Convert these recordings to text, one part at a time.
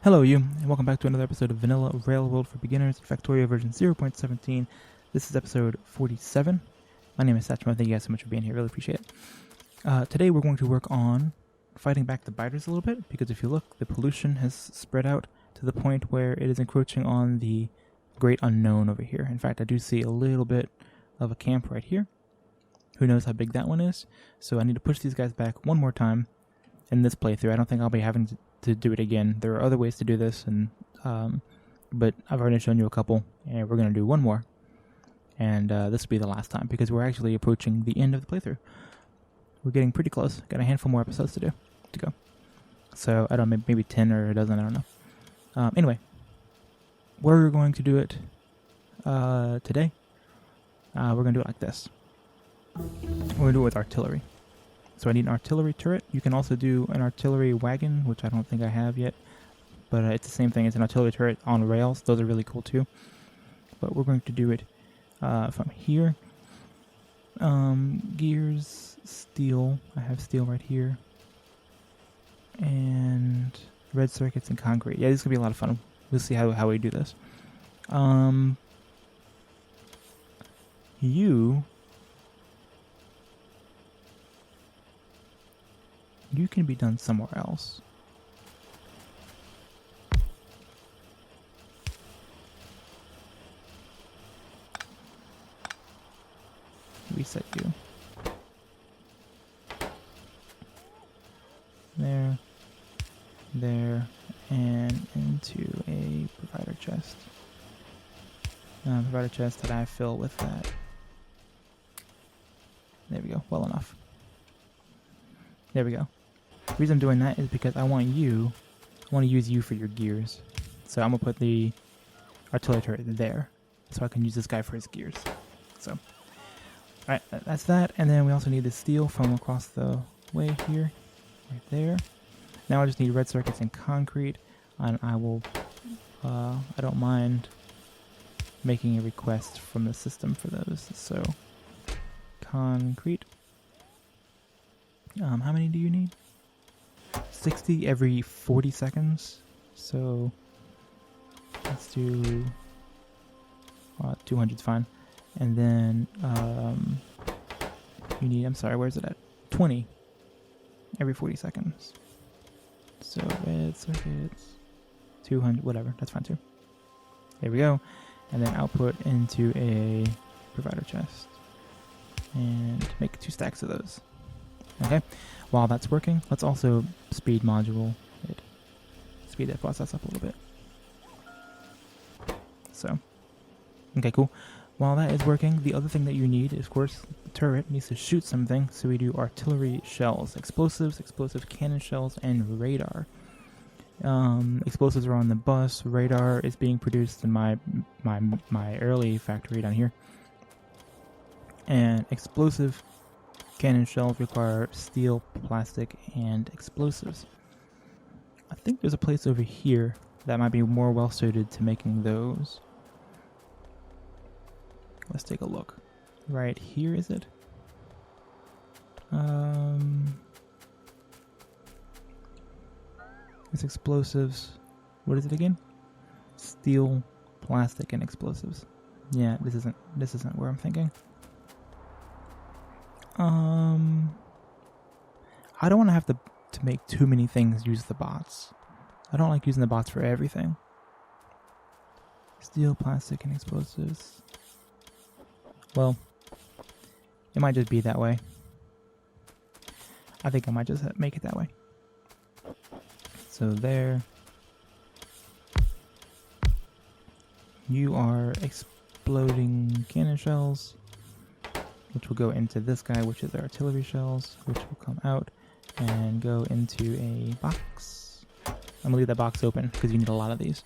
Hello you, and welcome back to another episode of Vanilla Railworld for Beginners, Factorio version 0.17. This is episode 47. My name is Satchmo. Thank you guys so much for being here. Really appreciate it. Today we're going to work on fighting back the biters a little bit, because if you look, the pollution has spread out to the point where it is encroaching on the great unknown over here. In fact, I do see a little bit of a camp right here. Who knows how big that one is? So I need to push these guys back one more time in this playthrough. I don't think I'll be having to do it again. There are other ways to do this, and but I've already shown you a couple, and we're going to do one more. And this will be the last time, because we're actually approaching the end of the playthrough. We're getting pretty close. Got a handful more episodes to go. So, I don't know, maybe 10 or a dozen, I don't know. Anyway, we're going to do it today. We're going to do it like this. We're going to do it with artillery. So I need an artillery turret. You can also do an artillery wagon, which I don't think I have yet. But it's the same thing as an artillery turret on rails. Those are really cool too. But we're going to do it from here. Gears, steel. I have steel right here. And red circuits and concrete. Yeah, this is going to be a lot of fun. We'll see how we do this. You can be done somewhere else. Reset you. There, and into a provider chest. Provider chest that I fill with that. There we go, well enough. There we go. The reason I'm doing that is because I want to use you for your gears. So I'm going to put the artillery turret there, so I can use this guy for his gears. So, alright, that's that. And then we also need the steel from across the way here, right there. Now I just need red circuits and concrete, and I will, I don't mind making a request from the system for those. So, concrete. How many do you need? 60 every 40 seconds. So let's do 200's fine. And then you need, I'm sorry, where's it at? 20 every 40 seconds. So red circuits, 200, whatever, that's fine too. There we go. And then output into a provider chest. And make 2 stacks of those. Okay, while that's working, let's also speed module it. Speed that process up a little bit. So, okay, cool. While that is working, the other thing that you need is, of course, the turret needs to shoot something, so we do artillery shells, explosive cannon shells, and radar. Explosives are on the bus. Radar is being produced in my early factory down here. And explosive cannon shells require steel, plastic, and explosives. I think there's a place over here that might be more well suited to making those. Let's take a look. Right here, is it? It's explosives. What is it again? Steel, plastic, and explosives. Yeah, this isn't where I'm thinking. I don't want to have to make too many things use the bots. I don't like using the bots for everything. Steel, plastic, and explosives. Well, it might just be that way. I think I might just make it that way. So there. You are exploding cannon shells, which will go into this guy, which is the artillery shells, which will come out and go into a box. I'm going to leave that box open because you need a lot of these.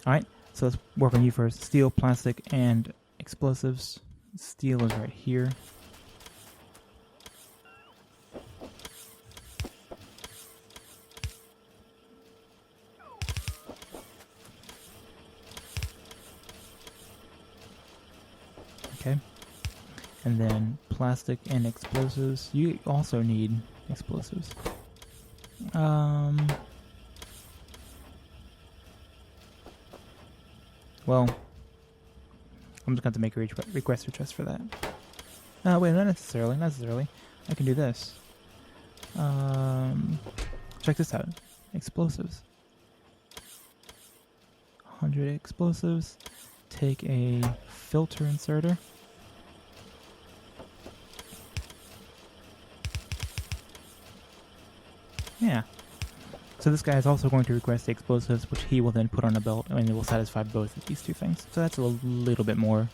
Alright, so let's work on you first. Steel, plastic, and explosives. Steel is right here. Okay. And then plastic and explosives. You also need explosives. Well, I'm just going to make a request request for that. No, wait, not necessarily. Not necessarily. I can do this. Check this out. Explosives. 100 explosives. Take a filter inserter. Yeah. So this guy is also going to request the explosives, which he will then put on a belt, and it will satisfy both of these two things. So that's a little bit more.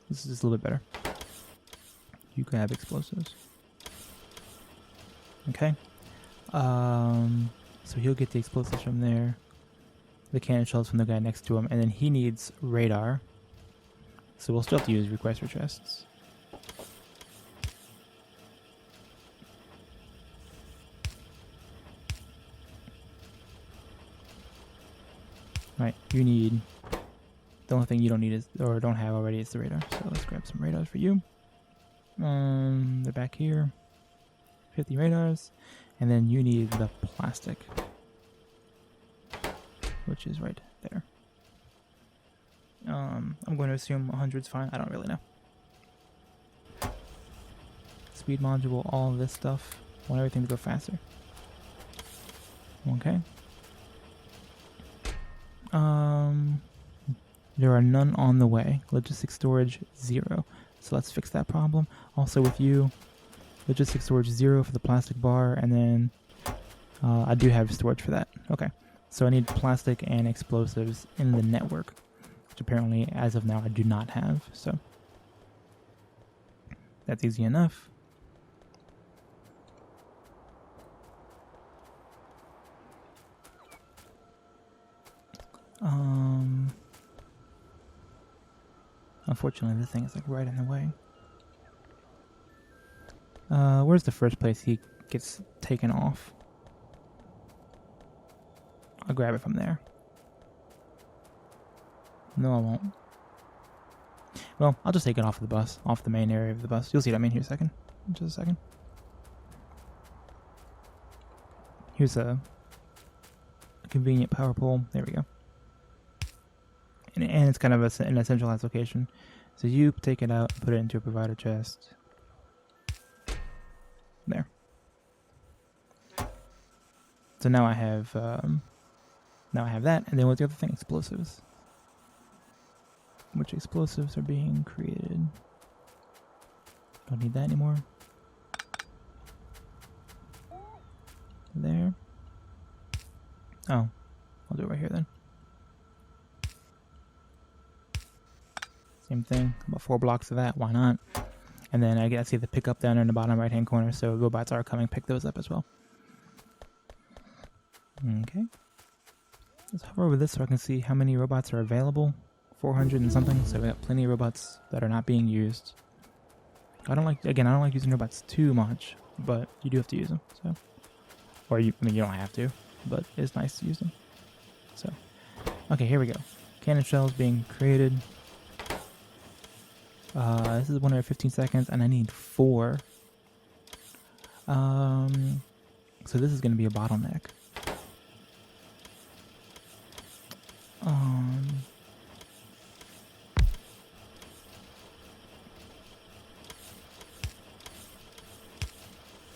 This is just a little bit better. You grab explosives. Okay. So he'll get the explosives from there. The cannon shells from the guy next to him, and then he needs radar. So we'll still have to use request requests. Right, you need, the only thing you don't need is, or don't have already, is the radar. So let's grab some radars for you. They're back here. 50 radars. And then you need the plastic, which is right there. I'm going to assume 100's fine. I don't really know. Speed module, all of this stuff. I want everything to go faster. Okay. There are none on the way. Logistics storage 0. So let's fix that problem. Also with you, logistics storage 0 for the plastic bar, and then I do have storage for that. Okay. So I need plastic and explosives in the network, which apparently as of now I do not have. So that's easy enough. Unfortunately, this thing is like right in the way. Where's the first place he gets taken off? I'll grab it from there. No, I won't. Well, I'll just take it off the bus, off the main area of the bus. You'll see what I mean here in a second. In just a second. Here's a convenient power pole. There we go. And it's kind of an essentialized location. So you take it out, put it into a provider chest. There. So now I have that, and then what's the other thing? Explosives. Which explosives are being created? Don't need that anymore. There. Oh, I'll do it right here then. Same thing, about 4 blocks of that, why not? And then I see the pickup down in the bottom right hand corner, so robots are coming, pick those up as well. Okay. Let's hover over this so I can see how many robots are available. 400 and something, so we got plenty of robots that are not being used. I don't like using robots too much, but you do have to use them, so. You don't have to, but it's nice to use them. So, okay, here we go. Cannon shells being created. This is 1 every 15 seconds, and I need 4. So this is going to be a bottleneck.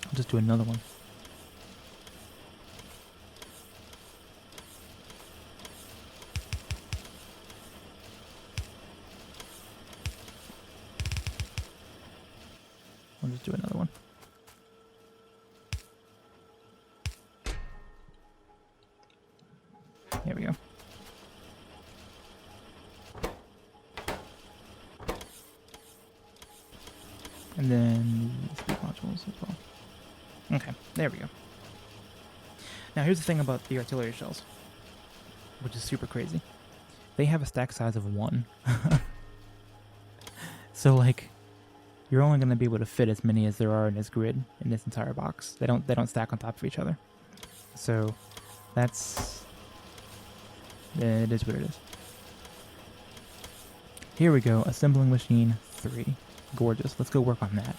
I'll just do another one. I'll just do another one. There we go. And then speed modules as well. Okay, there we go. Now here's the thing about the artillery shells, which is super crazy. They have a stack size of 1. So like, you're only going to be able to fit as many as there are in this grid, in this entire box. They don't stack on top of each other. So that's, it is what it is. Here we go, assembling machine 3. Gorgeous. Let's go work on that,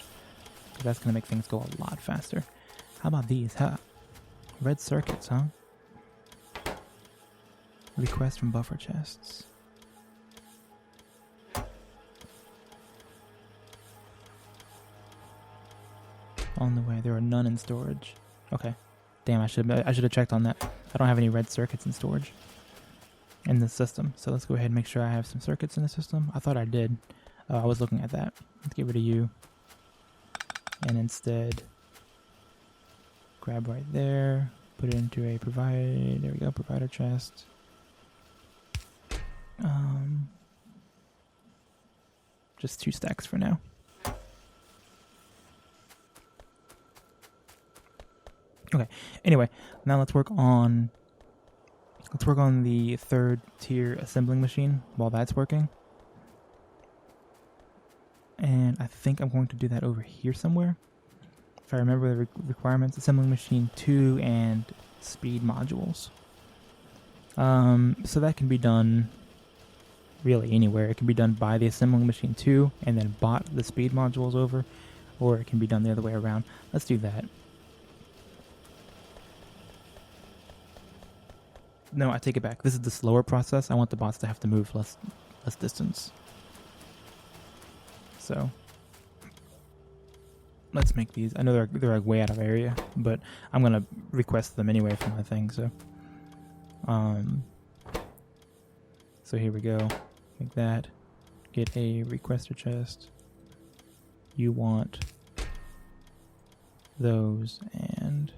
because that's going to make things go a lot faster. How about these? Red circuits, huh? Request from buffer chests. On the way. There are none in storage. Okay. Damn, I should have checked on that. I don't have any red circuits in storage in the system. So let's go ahead and make sure I have some circuits in the system. I thought I did. I was looking at that. Let's get rid of you. And instead grab right there. Put it into a provider. There we go. Provider chest. Just 2 stacks for now. Okay. Anyway, now let's work on the 3rd tier assembling machine while that's working. And I think I'm going to do that over here somewhere. If I remember the requirements, assembling machine 2 and speed modules. So that can be done really anywhere. It can be done by the assembling machine 2 and then bot the speed modules over, or it can be done the other way around. Let's do that. No, I take it back. This is the slower process. I want the bots to have to move less distance. So let's make these. I know they're like way out of area, but I'm gonna request them anyway from my thing. So, so here we go. Like that. Get a requester chest. You want those and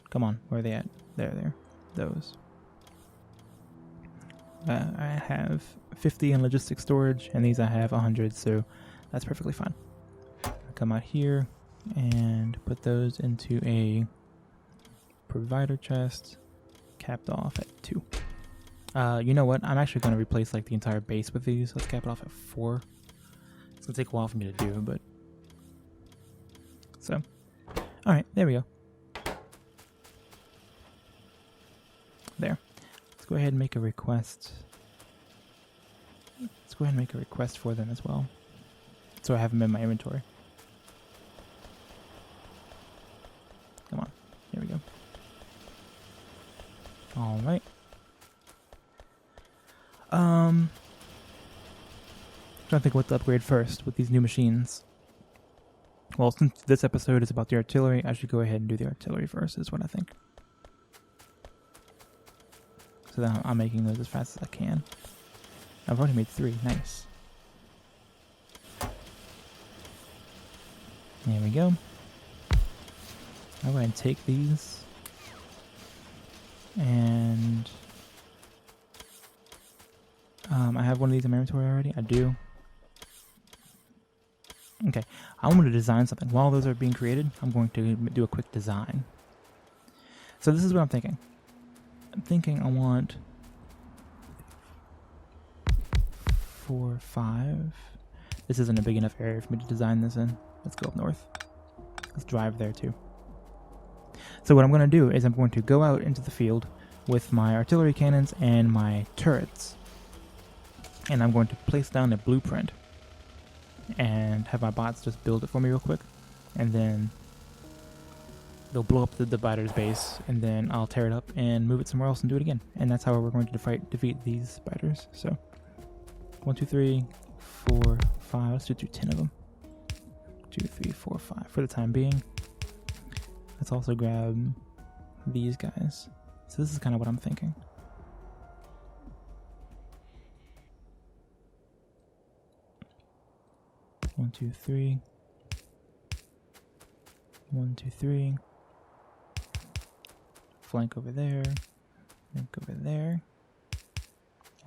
come on, where are they at? There. Those. I have 50 in logistics storage, and these I have 100, so that's perfectly fine. I'll come out here and put those into a provider chest, capped off at 2. You know what? I'm actually going to replace like the entire base with these. Let's cap it off at 4. It's going to take a while for me to do, but so. All right, there we go. There. Let's go ahead and make a request. Let's go ahead and make a request for them as well, so I have them in my inventory. Come on. Here we go. All right. Trying to think what to upgrade first with these new machines. Well, since this episode is about the artillery, I should go ahead and do the artillery first, is what I think. So then I'm making those as fast as I can. I've already made 3. Nice. There we go. I'll go ahead and take these. And I have one of these in my inventory already. I do. Okay. I want to design something. While those are being created, I'm going to do a quick design. So this is what I'm thinking. I'm thinking I want 4, 5. This isn't a big enough area for me to design this in. Let's go up north. Let's drive there too. So what I'm going to do is I'm going to go out into the field with my artillery cannons and my turrets. And I'm going to place down a blueprint and have my bots just build it for me real quick. And then they'll blow up the divider's base, and then I'll tear it up and move it somewhere else and do it again. And that's how we're going to defeat these spiders. So 1, 2, 3, 4, 5. Let's do 10 of them. 2, 3, 4, 5 for the time being. Let's also grab these guys. So this is kind of what I'm thinking. One, 2, 3. 1, 2, 3. Flank over there. Flank over there.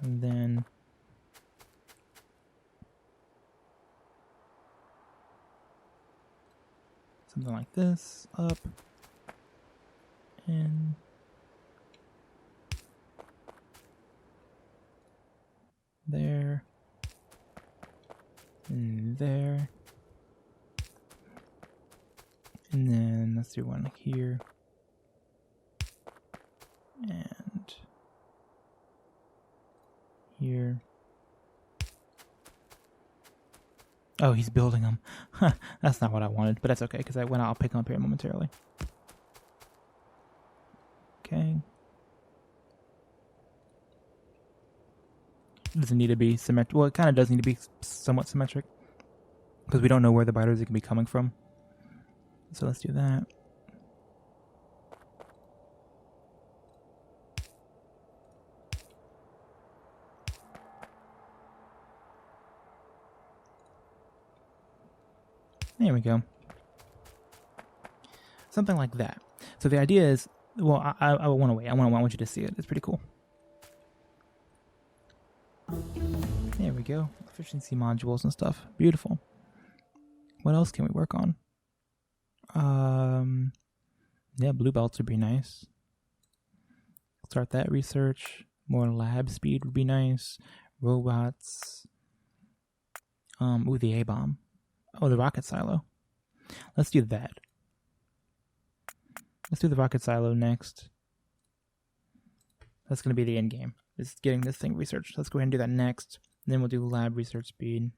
And then something like this. Up. And there. And there. And then let's do one here. And here. Oh, he's building them. That's not what I wanted, but that's okay, because I'll pick them up here momentarily. Okay. It doesn't need to be symmetric. Well, it kind of does need to be somewhat symmetric because we don't know where the biters are going to be coming from. So let's do that. There we go. Something like that. So the idea is, well, I want to wait. I want you to see it. It's pretty cool. There we go. Efficiency modules and stuff. Beautiful. What else can we work on? Yeah, blue belts would be nice. Start that research. More lab speed would be nice. Robots. Ooh, the A-bomb. Oh, the rocket silo. Let's do that. Let's do the rocket silo next. That's going to be the end game. Is getting this thing researched. Let's go ahead and do that next. And then we'll do lab research speed.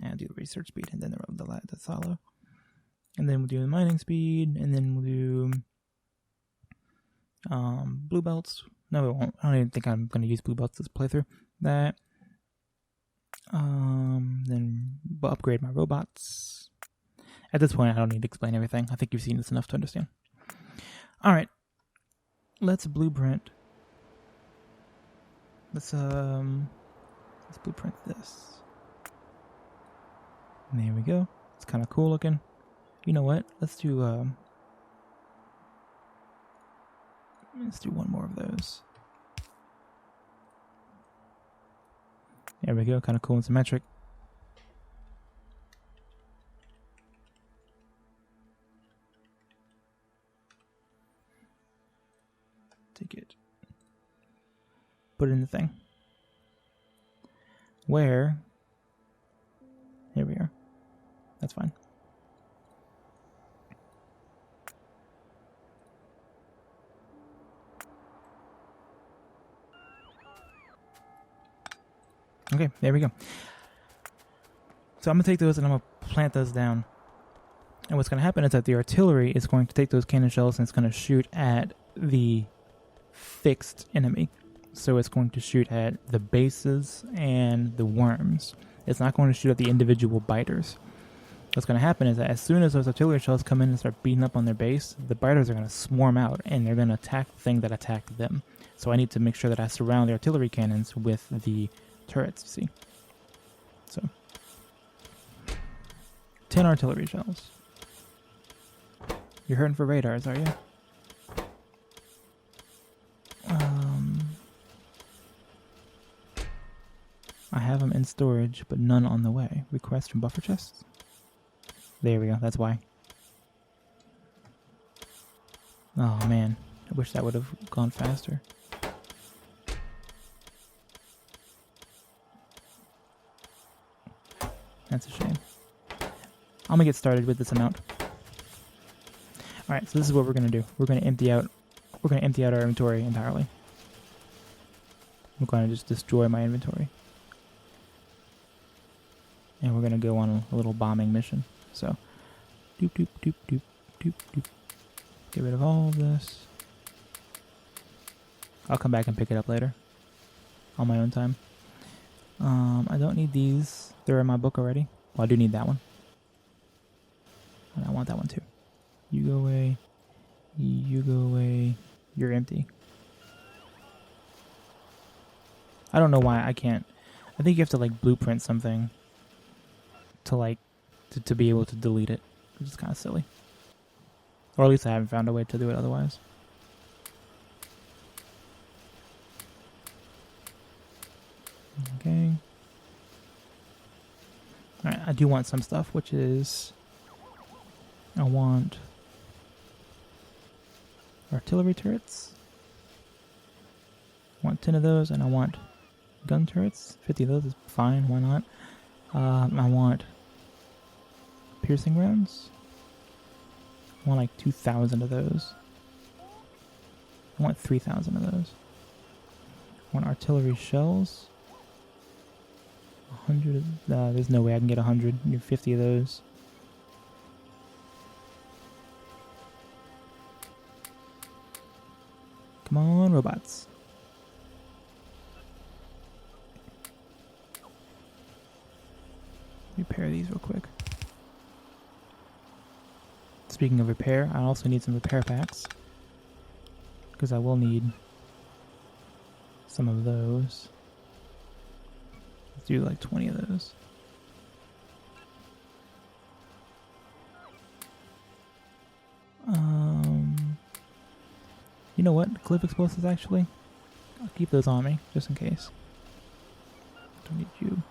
And do the research speed, and then the silo. And then we'll do the mining speed, and then we'll do blue belts. No, we won't. I don't even think I'm going to use blue belts this playthrough. That. Then upgrade my robots. At this point, I don't need to explain everything. I think you've seen this enough to understand. All right, let's blueprint. Let's blueprint this. And there we go. It's kind of cool looking. You know what? Let's do one more of those. There we go. Kind of cool and symmetric. Take it. Put it in the thing. Where? Here we are. That's fine. Okay, there we go. So I'm going to take those and I'm going to plant those down. And what's going to happen is that the artillery is going to take those cannon shells and it's going to shoot at the fixed enemy. So it's going to shoot at the bases and the worms. It's not going to shoot at the individual biters. What's going to happen is that as soon as those artillery shells come in and start beating up on their base, the biters are going to swarm out and they're going to attack the thing that attacked them. So I need to make sure that I surround the artillery cannons with the turrets, see? So 10 artillery shells. You're hurting for radars, are you? I have them in storage, but none on the way. Request from buffer chests? There we go, that's why. Oh man, I wish that would have gone faster. That's a shame. I'm gonna get started with this amount. Alright, so this is what we're gonna do. We're gonna empty out our inventory entirely. I'm gonna just destroy my inventory. And we're gonna go on a little bombing mission. So doop doop doop doop doop doop. Get rid of all of this. I'll come back and pick it up later. On my own time. I don't need these. They're in my book already. Well, I do need that one. And I want that one too. You go away. You go away. You're empty. I don't know why I can't. I think you have to like blueprint something to like to be able to delete it, which is kind of silly. Or at least I haven't found a way to do it otherwise. Okay. Alright, I do want some stuff, which is I want artillery turrets. I want 10 of those, and I want gun turrets. 50 of those is fine, why not? I want piercing rounds. I want like 2,000 of those. I want 3,000 of those. I want artillery shells. 100 of, there's no way I can get 100. I need 50 of those. Come on, robots. Repair these real quick. Speaking of repair, I also need some repair packs. Because I will need some of those. Let's do like 20 of those. You know what? Cliff explosives actually. I'll keep those on me, just in case. Don't need you.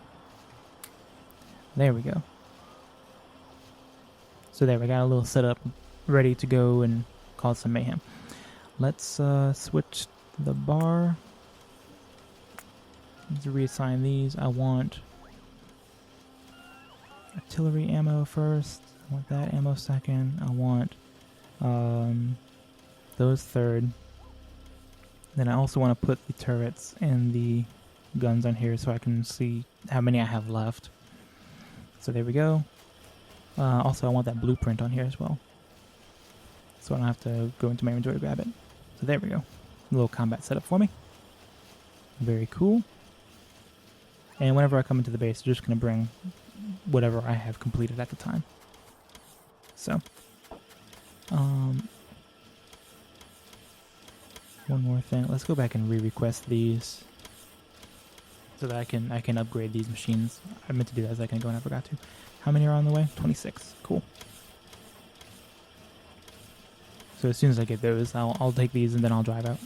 There we go. So there, we got a little setup ready to go and cause some mayhem. Let's switch the bar. Let's reassign these. I want artillery ammo first. I want that ammo second. I want those third. Then I also want to put the turrets and the guns on here so I can see how many I have left. So there we go. Also, I want that blueprint on here as well, so I don't have to go into my inventory to grab it. So there we go. A little combat setup for me. Very cool. And whenever I come into the base, I'm just going to bring whatever I have completed at the time. So, one more thing. Let's go back and re-request these so that I can upgrade these machines. I meant to do that a second ago and I forgot to. How many are on the way? 26. Cool. So as soon as I get those, I'll take these and then I'll drive out.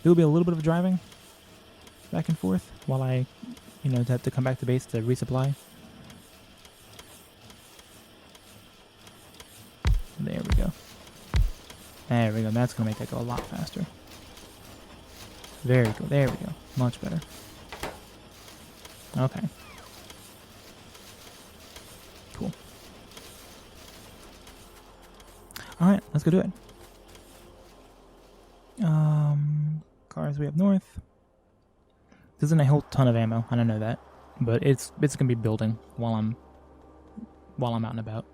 There will be a little bit of driving back and forth while I, have to come back to base to resupply. There we go. There we go. That's going to make that go a lot faster. Very good. There we go. Much better. Okay. Cool. Alright, let's go do it. Cars way up north. This isn't a whole ton of ammo, I don't know that. But it's gonna be building while I'm out and about.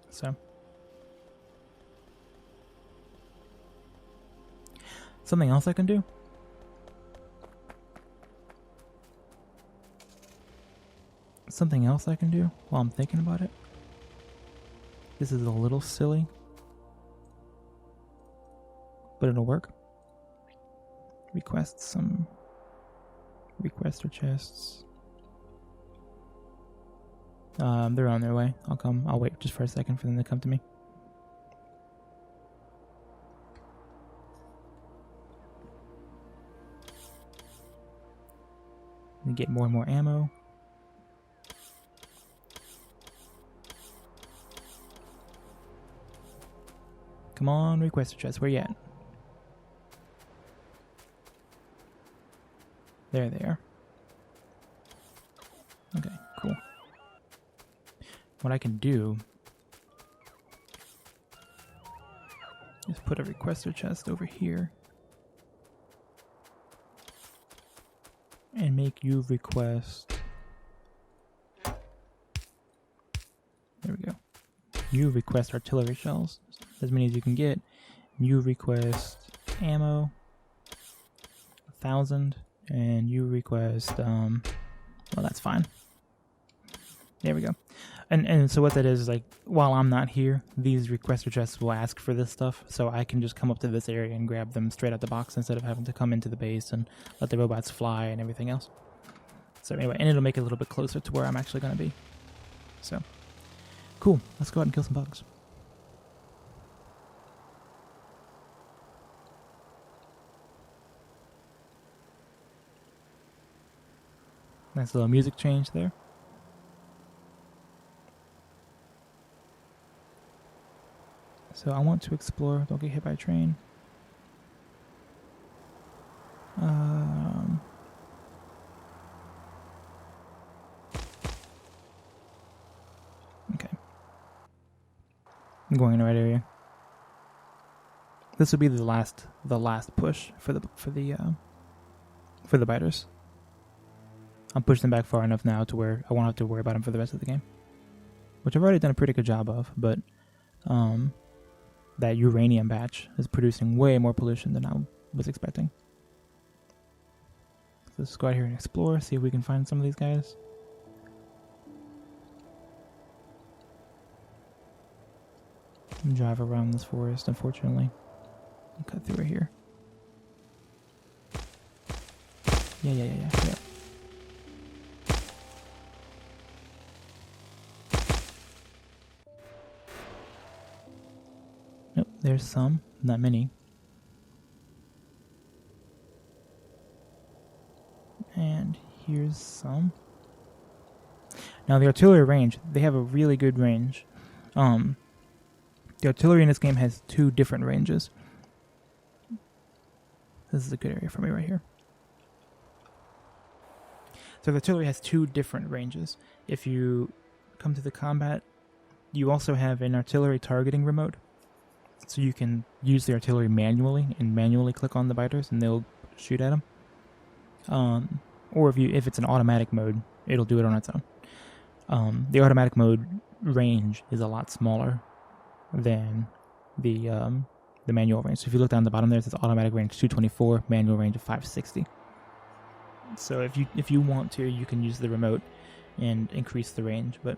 So something else I can do? Something else I can do while I'm thinking about it? This is a little silly, but it'll work. Request some requester chests. They're on their way. I'll wait just for a second for them to come to me. And get more and more ammo. Come on, requester chest. Where you at? There they are. Okay, cool. What I can do is put a requester chest over here and make you request. There we go. You request artillery shells, as many as you can get. You request ammo, 1,000, and you request, well, that's fine. There we go. And so what that is like, while I'm not here, these requester chests will ask for this stuff, so I can just come up to this area and grab them straight out the box instead of having to come into the base and let the robots fly and everything else. So anyway, and it'll make it a little bit closer to where I'm actually going to be. So, cool. Let's go out and kill some bugs. Nice little music change there. So I want to explore. Don't get hit by a train. Okay. I'm going in the right area. This will be the last push for the biters. I'll push them back far enough now to where I won't have to worry about them for the rest of the game, which I've already done a pretty good job of. But that uranium batch is producing way more pollution than I was expecting. So let's go out here and explore, see if we can find some of these guys. And drive around this forest, unfortunately. And cut through here. Yeah. Nope, there's some, not many. And here's some. Now the artillery range, they have a really good range. The artillery in this game has 2 different ranges. This is a good area for me right here. So the artillery has 2 different ranges. If you come to the combat, you also have an artillery targeting remote. So you can use the artillery manually and manually click on the biters and they'll shoot at them. Or if it's an automatic mode, it'll do it on its own. The automatic mode range is a lot smaller than the manual range. So if you look down the bottom there, it says automatic range 224, manual range of 560. So if you want to, you can use the remote and increase the range. But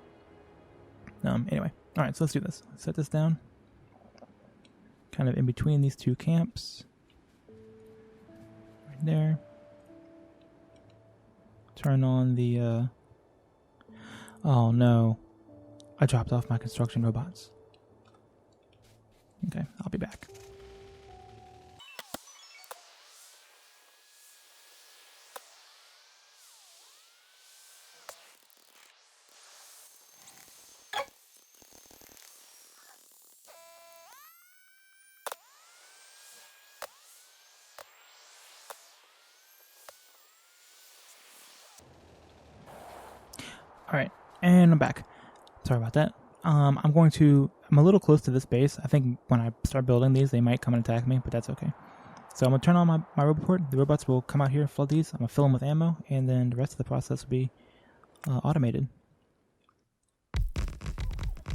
anyway, all right. So let's do this. Let's set this down, kind of in between these 2 camps, right there. Turn on the. Oh no, I dropped off my construction robots. Okay, I'll be back. Alright, and I'm back. Sorry about that. I'm a little close to this base. I think when I start building these, they might come and attack me, but that's okay. So I'm going to turn on my roboport. The robots will come out here and flood these. I'm going to fill them with ammo, and then the rest of the process will be automated.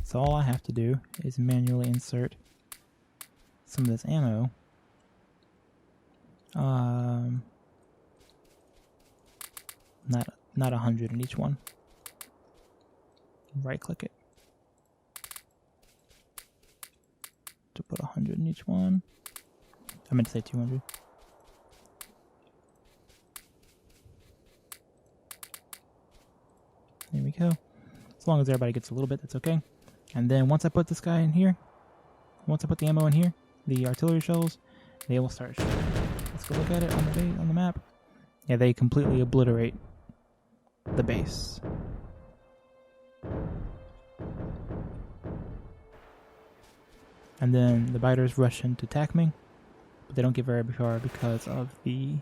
So all I have to do is manually insert some of this ammo. Not 100 in each one. Right click it to put 100 in each one. I meant to say 200. There we go. As long as everybody gets a little bit, that's okay. And then once I put this guy in here, once I put the ammo in here, the artillery shells, they will start shooting. Let's go look at it on the map. Yeah, they completely obliterate the base. And then the biters rush in to attack me, but they don't get very far because of the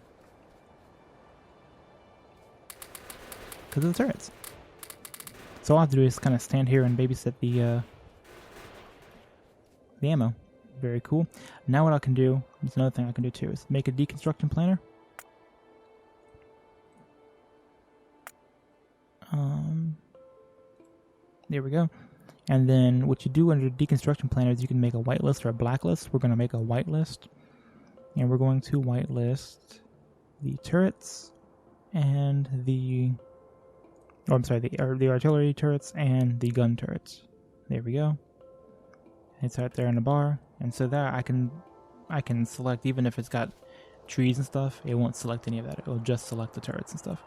turrets. So all I have to do is kind of stand here and babysit the ammo. Very cool. Now what I can do, there's another thing I can do too, is make a deconstruction planner. There we go. And then what you do under deconstruction planner is you can make a whitelist or a blacklist. We're going to make a whitelist, and we're going to whitelist the turrets and the artillery turrets and the gun turrets. There we go. It's right there in the bar, and so there I can select, even if it's got trees and stuff, it won't select any of that. It will just select the turrets and stuff.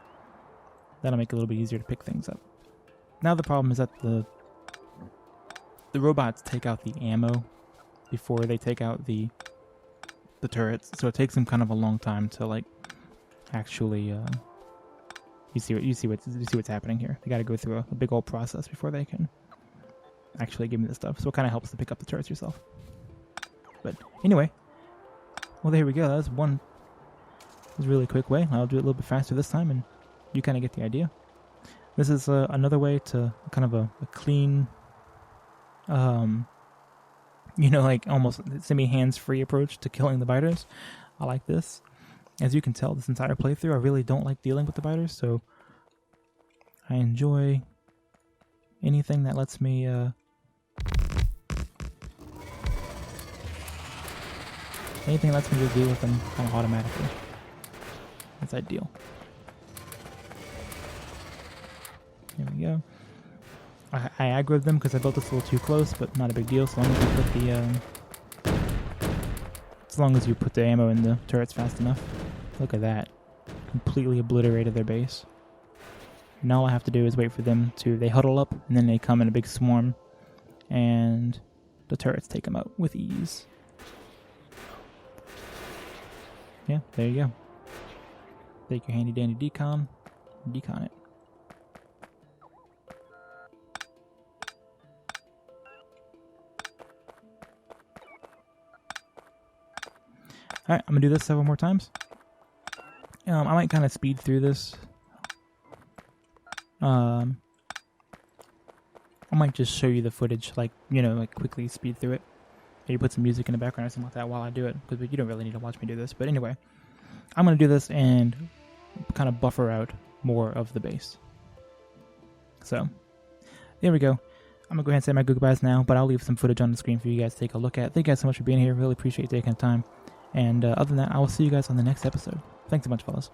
That'll make it a little bit easier to pick things up. Now the problem is that the robots take out the ammo before they take out the turrets, so it takes them kind of a long time to like actually you see what's happening here. They got to go through a big old process before they can actually give me this stuff. So it kind of helps to pick up the turrets yourself. But anyway, well, there we go. That was a really quick way. I'll do it a little bit faster this time, and you kind of get the idea. This is another way to kind of a clean, like almost semi-hands-free approach to killing the biters. I like this. As you can tell, this entire playthrough, I really don't like dealing with the biters, so I enjoy anything that lets me anything lets me just deal with them kind of automatically. That's ideal. There we go. I aggroed them because I built this a little too close, but not a big deal. So long as you put the ammo in the turrets fast enough. Look at that. Completely obliterated their base. Now all I have to do is wait for them to, they huddle up, and then they come in a big swarm, and the turrets take them out with ease. Yeah, there you go. Take your handy dandy decon it. Alright, I'm going to do this several more times. I might kind of speed through this. I might just show you the footage, like, you know, like quickly speed through it. Maybe put some music in the background or something like that while I do it, because you don't really need to watch me do this. But anyway, I'm going to do this and kind of buffer out more of the base. So, there we go. I'm going to go ahead and say my goodbyes now, but I'll leave some footage on the screen for you guys to take a look at. Thank you guys so much for being here. Really appreciate you taking the time. And other than that, I will see you guys on the next episode. Thanks so much, fellas.